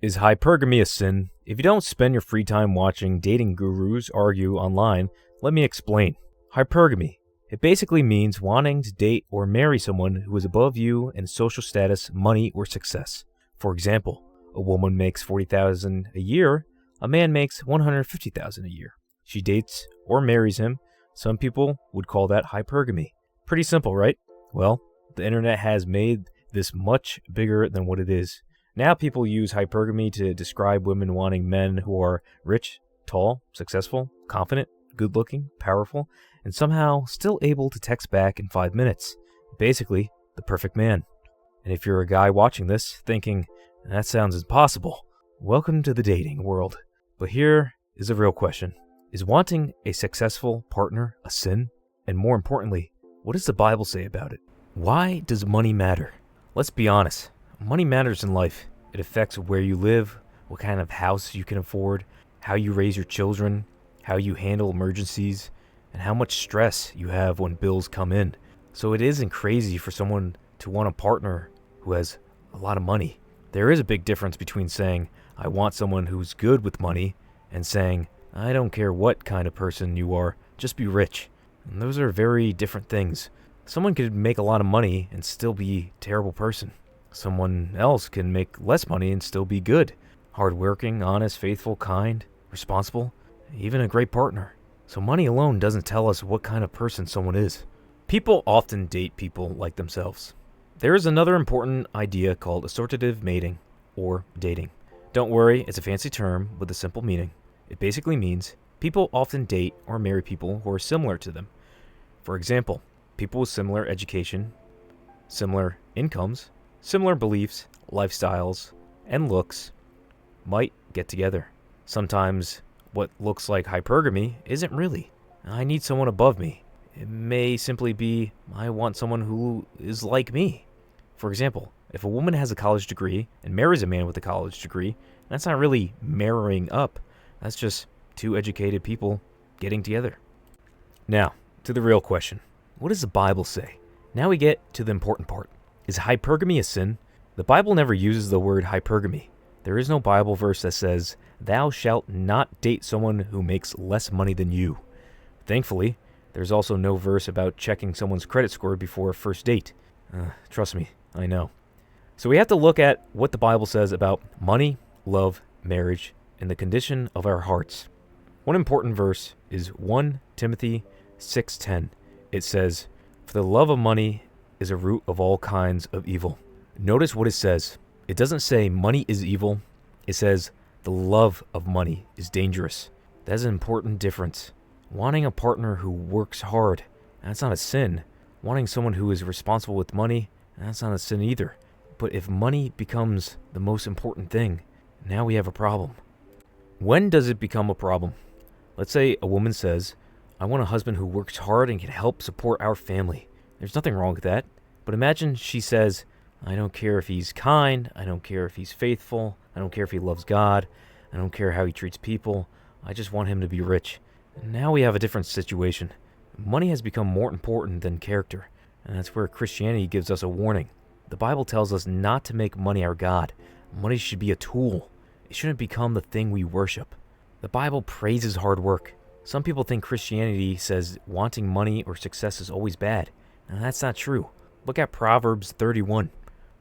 Is hypergamy a sin? If you don't spend your free time watching dating gurus argue online, let me explain. Hypergamy. It basically means wanting to date or marry someone who is above you in social status, money, or success. For example, a woman makes $40,000 a year, a man makes $150,000 a year. She dates or marries him. Some people would call that hypergamy. Pretty simple, right? Well, the internet has made this much bigger than what it is. Now people use hypergamy to describe women wanting men who are rich, tall, successful, confident, good-looking, powerful, and somehow still able to text back in 5 minutes. Basically, the perfect man. And if you're a guy watching this thinking, that sounds impossible, welcome to the dating world. But here is a real question. Is wanting a successful partner a sin? And more importantly, what does the Bible say about it? Why does money matter? Let's be honest. Money matters in life. It affects where you live, what kind of house you can afford, how you raise your children, how you handle emergencies, and how much stress you have when bills come in. So it isn't crazy for someone to want a partner who has a lot of money. There is a big difference between saying, I want someone who's good with money, and saying, I don't care what kind of person you are, just be rich. And those are very different things. Someone could make a lot of money and still be a terrible person. Someone else can make less money and still be good. Hardworking, honest, faithful, kind, responsible, even a great partner. So money alone doesn't tell us what kind of person someone is. People often date people like themselves. There is another important idea called assortative mating, or dating. Don't worry, it's a fancy term with a simple meaning. It basically means people often date or marry people who are similar to them. For example, people with similar education, similar incomes, similar beliefs, lifestyles, and looks might get together. Sometimes what looks like hypergamy isn't really, I need someone above me. It may simply be, I want someone who is like me. For example, if a woman has a college degree and marries a man with a college degree, that's not really marrying up. That's just two educated people getting together. Now, to the real question. What does the Bible say? Now we get to the important part. Is hypergamy a sin? The Bible never uses the word hypergamy. There is no Bible verse that says, thou shalt not date someone who makes less money than you. Thankfully, there's also no verse about checking someone's credit score before a first date. Trust me, I know. So we have to look at what the Bible says about money, love, marriage, and the condition of our hearts. One important verse is 1 Timothy 6:10. It says, for the love of money is a root of all kinds of evil. Notice what it says. It doesn't say money is evil. It says the love of money is dangerous. That's an important difference. Wanting a partner who works hard, that's not a sin. Wanting someone who is responsible with money, that's not a sin either. But if money becomes the most important thing, now we have a problem. When does it become a problem? Let's say a woman says, I want a husband who works hard and can help support our family. There's nothing wrong with that. But imagine she says, I don't care if he's kind, I don't care if he's faithful, I don't care if he loves God, I don't care how he treats people, I just want him to be rich. And now we have a different situation. Money has become more important than character, and that's where Christianity gives us a warning. The Bible tells us not to make money our God. Money should be a tool. It shouldn't become the thing we worship. The Bible praises hard work. Some people think Christianity says wanting money or success is always bad. And that's not true. Look at Proverbs 31.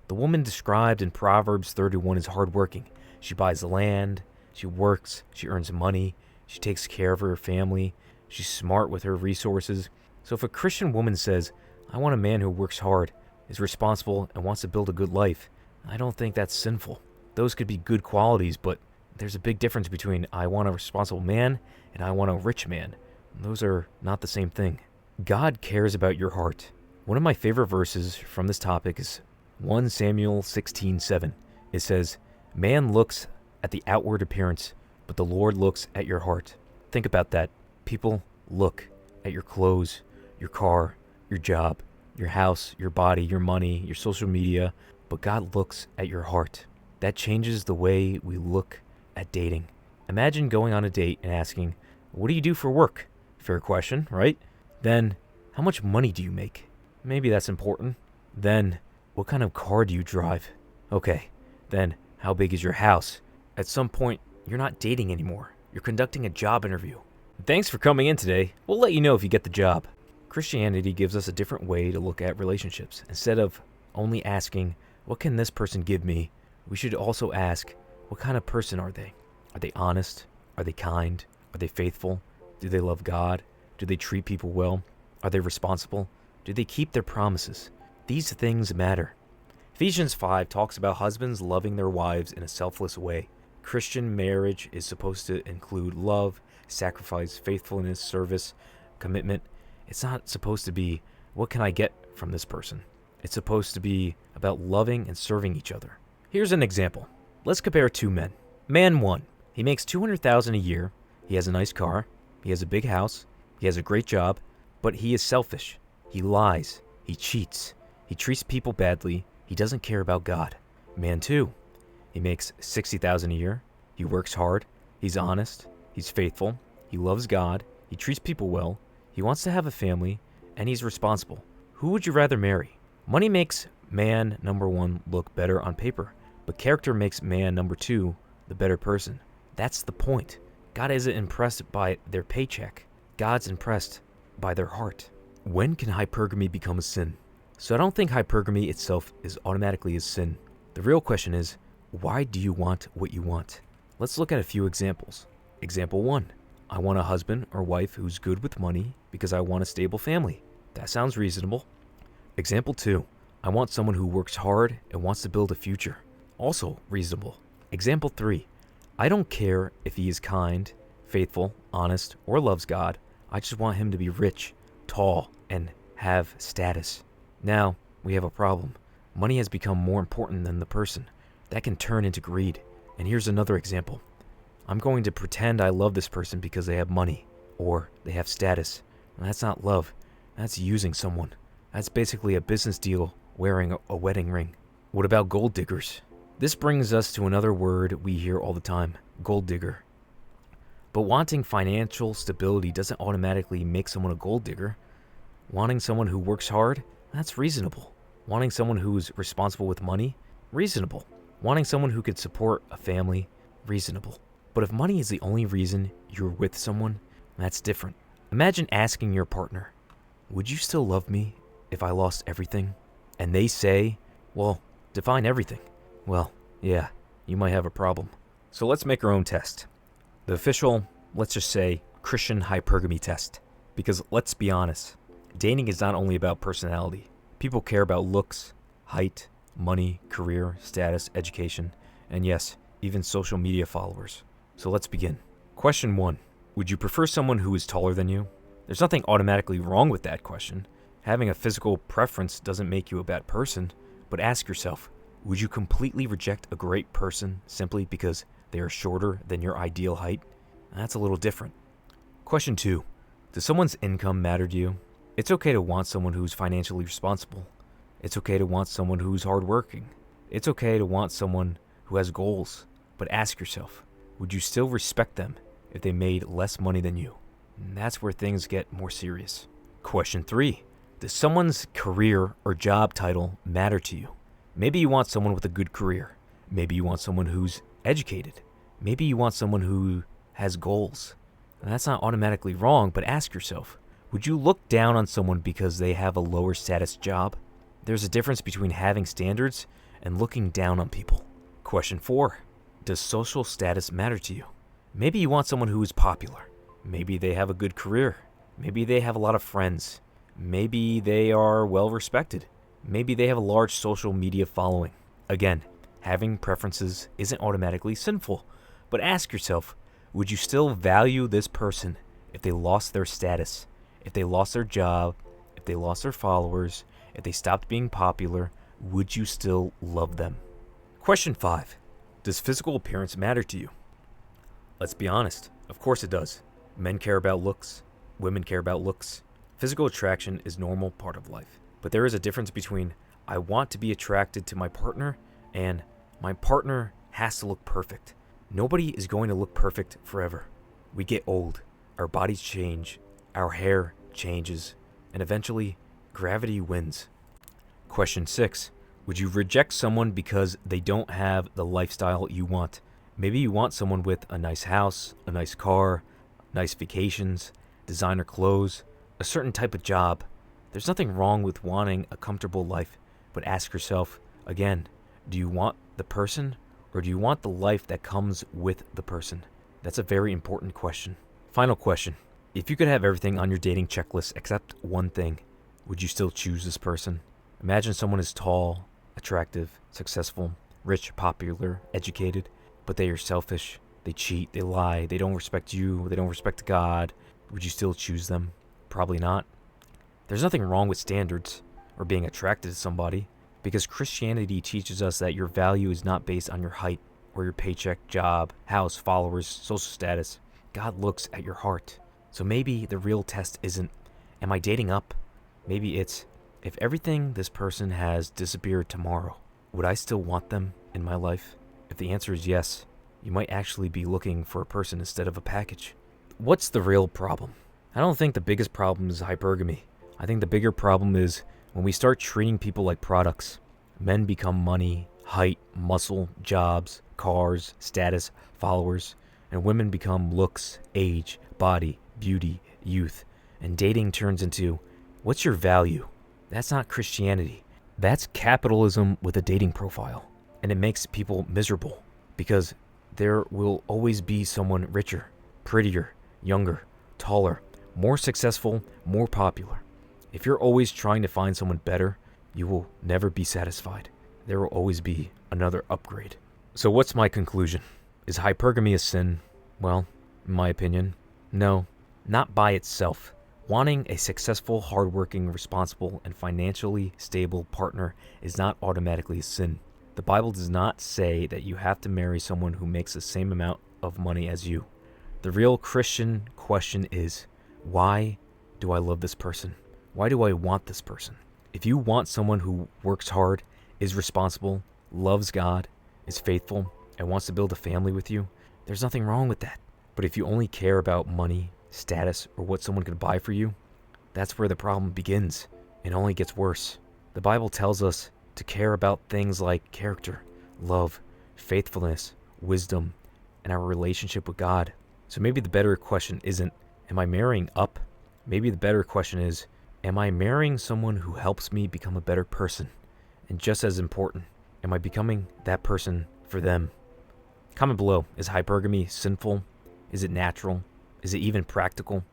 The woman described in Proverbs 31 is hardworking. She buys land, she works, she earns money, she takes care of her family, she's smart with her resources. So if a Christian woman says, I want a man who works hard, is responsible, and wants to build a good life, I don't think that's sinful. Those could be good qualities, but there's a big difference between I want a responsible man and I want a rich man. Those are not the same thing. God cares about your heart. One of my favorite verses from this topic is 1 Samuel 16:7. It says, man looks at the outward appearance, but the Lord looks at your heart. Think about that. People look at your clothes, your car, your job, your house, your body, your money, your social media, but God looks at your heart. That changes the way we look at dating. Imagine going on a date and asking, what do you do for work? Fair question, right? Then, how much money do you make? Maybe that's important. Then, what kind of car do you drive? Okay, then, how big is your house? At some point, you're not dating anymore. You're conducting a job interview. Thanks for coming in today. We'll let you know if you get the job. Christianity gives us a different way to look at relationships. Instead of only asking, what can this person give me? We should also ask, what kind of person are they? Are they honest? Are they kind? Are they faithful? Do they love God? Do they treat people well? Are they responsible? Do they keep their promises? These things matter. Ephesians 5 talks about husbands loving their wives in a selfless way. Christian marriage is supposed to include love, sacrifice, faithfulness, service, commitment. It's not supposed to be, what can I get from this person? It's supposed to be about loving and serving each other. Here's an example. Let's compare two men. Man 1, he makes $200,000 a year. He has a nice car. He has a big house. He has a great job. But he is selfish. He lies. He cheats. He treats people badly. He doesn't care about God. Man 2, he makes $60,000 a year. He works hard. He's honest. He's faithful. He loves God. He treats people well. He wants to have a family. And he's responsible. Who would you rather marry? Money makes man number 1 look better on paper. But character makes man number 2 the better person. That's the point. God isn't impressed by their paycheck. God's impressed by their heart. When can hypergamy become a sin? So I don't think hypergamy itself is automatically a sin. The real question is, why do you want what you want? Let's look at a few examples. Example 1. I want a husband or wife who's good with money because I want a stable family. That sounds reasonable. Example 2. I want someone who works hard and wants to build a future. Also reasonable. Example 3. I don't care if he is kind, faithful, honest, or loves God. I just want him to be rich, tall, and have status. Now, we have a problem. Money has become more important than the person. That can turn into greed. And here's another example. I'm going to pretend I love this person because they have money, or they have status. And that's not love. That's using someone. That's basically a business deal wearing a wedding ring. What about gold diggers? This brings us to another word we hear all the time, gold digger. But wanting financial stability doesn't automatically make someone a gold digger. Wanting someone who works hard, that's reasonable. Wanting someone who's responsible with money, reasonable. Wanting someone who could support a family, reasonable. But if money is the only reason you're with someone, that's different. Imagine asking your partner, would you still love me if I lost everything? And they say, well, define everything. Well, yeah, you might have a problem. So let's make our own test. The official, let's just say, Christian hypergamy test. Because let's be honest, dating is not only about personality. People care about looks, height, money, career, status, education, and yes, even social media followers. So let's begin. Question 1. Would you prefer someone who is taller than you? There's nothing automatically wrong with that question. Having a physical preference doesn't make you a bad person, but ask yourself, would you completely reject a great person simply because they are shorter than your ideal height? That's a little different. Question 2. Does someone's income matter to you? It's okay to want someone who's financially responsible. It's okay to want someone who's hardworking. It's okay to want someone who has goals. But ask yourself, would you still respect them if they made less money than you? And that's where things get more serious. Question 3. Does someone's career or job title matter to you? Maybe you want someone with a good career. Maybe you want someone who's educated. Maybe you want someone who has goals. And that's not automatically wrong, but ask yourself, would you look down on someone because they have a lower status job? There's a difference between having standards and looking down on people. Question 4. Does social status matter to you? Maybe you want someone who is popular. Maybe they have a good career. Maybe they have a lot of friends. Maybe they are well respected. Maybe they have a large social media following. Again, having preferences isn't automatically sinful, but ask yourself, would you still value this person if they lost their status, if they lost their job, if they lost their followers, if they stopped being popular? Would you still love them? Question 5. Does physical appearance matter to you? Let's be honest. Of course it does. Men care about looks. Women care about looks. Physical attraction is a normal part of life. But there is a difference between I want to be attracted to my partner and my partner has to look perfect. Nobody is going to look perfect forever. We get old. Our bodies change. Our hair changes. And eventually, gravity wins. Question 6. Would you reject someone because they don't have the lifestyle you want? Maybe you want someone with a nice house, a nice car, nice vacations, designer clothes, a certain type of job. There's nothing wrong with wanting a comfortable life, but ask yourself, again, do you want the person or do you want the life that comes with the person? That's a very important question. Final question. If you could have everything on your dating checklist except one thing, would you still choose this person? Imagine someone is tall, attractive, successful, rich, popular, educated, but they are selfish, they cheat, they lie, they don't respect you, they don't respect God. Would you still choose them? Probably not. There's nothing wrong with standards or being attracted to somebody, because Christianity teaches us that your value is not based on your height or your paycheck, job, house, followers, social status. God looks at your heart. So maybe the real test isn't, am I dating up? Maybe it's, if everything this person has disappeared tomorrow, would I still want them in my life? If the answer is yes, you might actually be looking for a person instead of a package. What's the real problem? I don't think the biggest problem is hypergamy. I think the bigger problem is when we start treating people like products. Men become money, height, muscle, jobs, cars, status, followers, and women become looks, age, body, beauty, youth, and dating turns into, what's your value? That's not Christianity. That's capitalism with a dating profile. And it makes people miserable because there will always be someone richer, prettier, younger, taller, more successful, more popular. If you're always trying to find someone better, you will never be satisfied. There will always be another upgrade. So what's my conclusion? Is hypergamy a sin? Well, in my opinion, no, not by itself. Wanting a successful, hardworking, responsible, and financially stable partner is not automatically a sin. The Bible does not say that you have to marry someone who makes the same amount of money as you. The real Christian question is, why do I love this person? Why do I want this person? If you want someone who works hard, is responsible, loves God, is faithful, and wants to build a family with you, there's nothing wrong with that. But if you only care about money, status, or what someone could buy for you, that's where the problem begins and only gets worse. The Bible tells us to care about things like character, love, faithfulness, wisdom, and our relationship with God. So maybe the better question isn't, am I marrying up? Maybe the better question is, am I marrying someone who helps me become a better person? And just as important, am I becoming that person for them? Comment below, is hypergamy sinful? Is it natural? Is it even practical?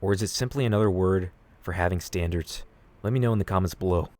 Or is it simply another word for having standards? Let me know in the comments below.